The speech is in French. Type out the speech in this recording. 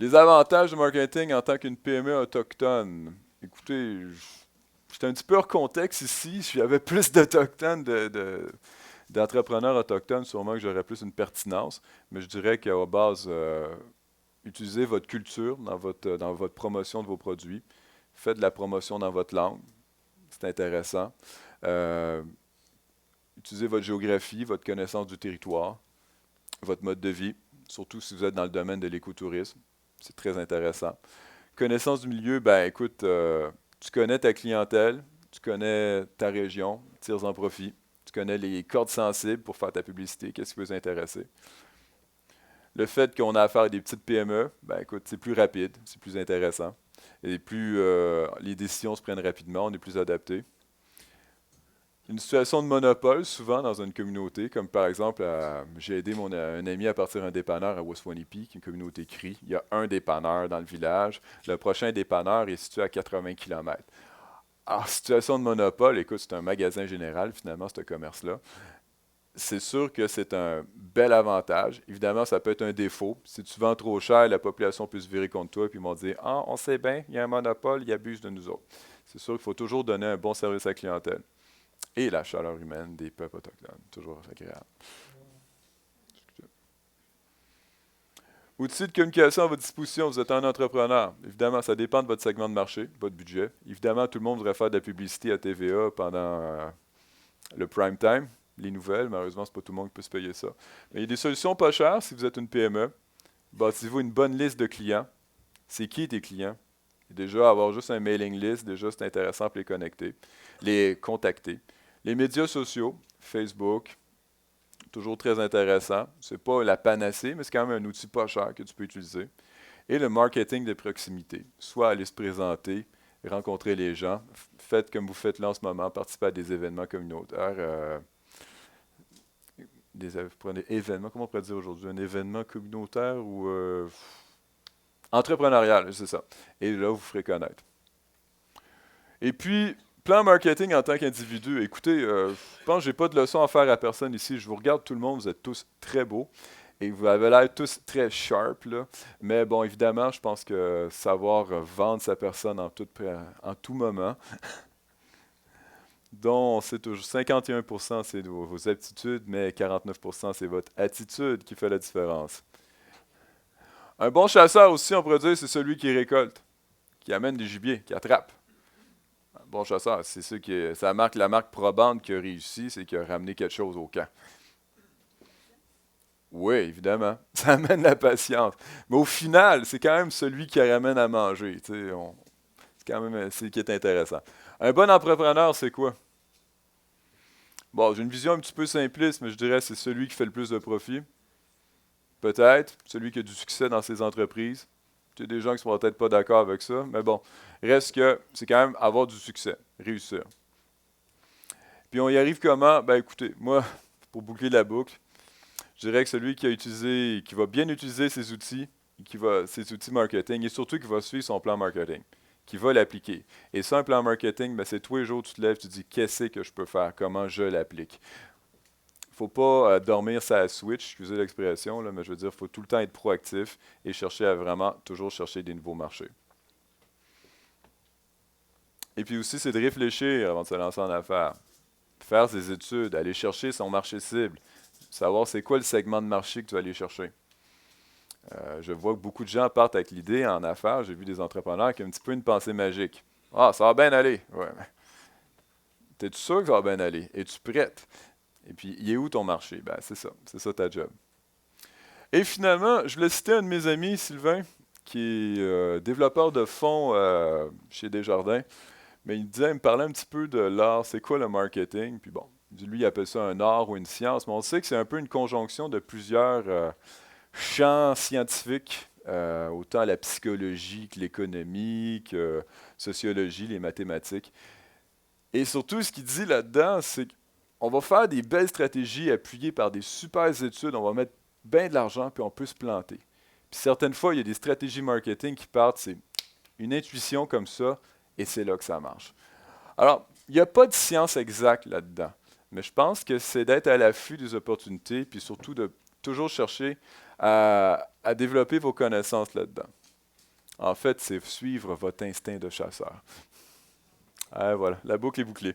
Les avantages du marketing en tant qu'une PME autochtone. Écoutez, j'étais un petit peu hors contexte ici. S'il y avait plus d'autochtones, d'entrepreneurs autochtones, sûrement que j'aurais plus une pertinence. Mais je dirais qu'à base, utilisez votre culture dans votre promotion de vos produits. Faites de la promotion dans votre langue. C'est intéressant. Euh, utilisez votre géographie, votre connaissance du territoire, votre mode de vie, surtout si vous êtes dans le domaine de l'écotourisme. C'est très intéressant. Connaissance du milieu, ben écoute, tu connais ta clientèle, tu connais ta région, tire-en profit. Tu connais les cordes sensibles pour faire ta publicité, qu'est-ce qui peut t'intéresser. Le fait qu'on a affaire à des petites PME, ben écoute, c'est plus rapide, c'est plus intéressant. Et plus les décisions se prennent rapidement, on est plus adapté. Une situation de monopole, souvent dans une communauté, comme par exemple, j'ai aidé un ami à partir un dépanneur à Waswanipi, qui est une communauté CRI. Il y a un dépanneur dans le village. Le prochain dépanneur est situé à 80 km. Alors, situation de monopole, écoute, c'est un magasin général, finalement, ce commerce-là. C'est sûr que c'est un bel avantage. Évidemment, ça peut être un défaut. Si tu vends trop cher, la population peut se virer contre toi, puis ils vont dire: Ah, on sait bien, il y a un monopole, ils abusent de nous autres. C'est sûr qu'il faut toujours donner un bon service à la clientèle. Et la chaleur humaine des peuples autochtones. Toujours agréable. Outils de communication à votre disposition, vous êtes un entrepreneur. Évidemment, ça dépend de votre segment de marché, votre budget. Évidemment, tout le monde voudrait faire de la publicité à TVA pendant le prime time, les nouvelles. Malheureusement, c'est pas tout le monde qui peut se payer ça. Mais il y a des solutions pas chères si vous êtes une PME. Bâtissez-vous une bonne liste de clients. C'est qui tes clients? Déjà, avoir juste un mailing list, déjà, c'est intéressant pour les connecter, les contacter. Les médias sociaux, Facebook, toujours très intéressant. C'est pas la panacée, mais c'est quand même un outil pas cher que tu peux utiliser. Et le marketing de proximité, soit aller se présenter, rencontrer les gens. Faites comme vous faites là en ce moment, participez à des événements communautaires. Prenez événements, comment on pourrait dire aujourd'hui? Un événement communautaire ou entrepreneurial, c'est ça. Et là, vous ferez connaître. Et puis, plan marketing en tant qu'individu. Écoutez, je pense que j'ai pas de leçon à faire à personne ici. Je vous regarde tout le monde, vous êtes tous très beaux. Et vous avez l'air tous très sharp, là. Mais bon, évidemment, je pense que savoir vendre sa personne en tout moment, dont c'est toujours 51% c'est vos aptitudes, mais 49% c'est votre attitude qui fait la différence. Un bon chasseur aussi, on pourrait dire, c'est celui qui récolte, qui amène des gibiers, qui attrape. Un bon chasseur, c'est ça la marque probante qui a réussi, c'est qu'il a ramené quelque chose au camp. Oui, évidemment, ça amène la patience. Mais au final, c'est quand même celui qui ramène à manger. C'est quand même c'est qui est intéressant. Un bon entrepreneur, c'est quoi? Bon, j'ai une vision un petit peu simpliste, mais je dirais que c'est celui qui fait le plus de profit. Peut-être, celui qui a du succès dans ses entreprises. Il y a des gens qui ne seront peut-être pas d'accord avec ça, mais bon, reste que c'est quand même avoir du succès, réussir. Puis on y arrive comment? Ben écoutez, moi, pour boucler la boucle, je dirais que celui qui va bien utiliser ses outils, ses outils marketing, et surtout qui va suivre son plan marketing, qui va l'appliquer. Et ça, un plan marketing, ben c'est tous les jours, tu te lèves, tu te dis, qu'est-ce que je peux faire, comment je l'applique. Il ne faut pas dormir sa switch, excusez l'expression, là, mais je veux dire, il faut tout le temps être proactif et chercher à vraiment toujours chercher des nouveaux marchés. Et puis aussi, c'est de réfléchir avant de se lancer en affaires. Faire ses études, aller chercher son marché cible, savoir c'est quoi le segment de marché que tu vas aller chercher. Je vois que beaucoup de gens partent avec l'idée en affaires. J'ai vu des entrepreneurs qui ont un petit peu une pensée magique. Ah, ça va bien aller. Ouais. Es-tu sûr que ça va bien aller? Es-tu prête? Et puis, il est où ton marché? Ben, c'est ça. C'est ça ta job. Et finalement, je voulais citer un de mes amis, Sylvain, qui est développeur de fonds chez Desjardins. Mais il me parlait un petit peu de l'art, c'est quoi le marketing? Puis bon, lui, il appelle ça un art ou une science, mais on sait que c'est un peu une conjonction de plusieurs champs scientifiques, autant la psychologie que l'économie, que sociologie, les mathématiques. Et surtout, ce qu'il dit là-dedans, c'est qu'on va faire des belles stratégies appuyées par des super études, on va mettre bien de l'argent, puis on peut se planter. Puis certaines fois, il y a des stratégies marketing qui partent, c'est une intuition comme ça, et c'est là que ça marche. Alors, il n'y a pas de science exacte là-dedans, mais je pense que c'est d'être à l'affût des opportunités, puis surtout de toujours chercher à développer vos connaissances là-dedans. En fait, c'est suivre votre instinct de chasseur. Ah, voilà, la boucle est bouclée.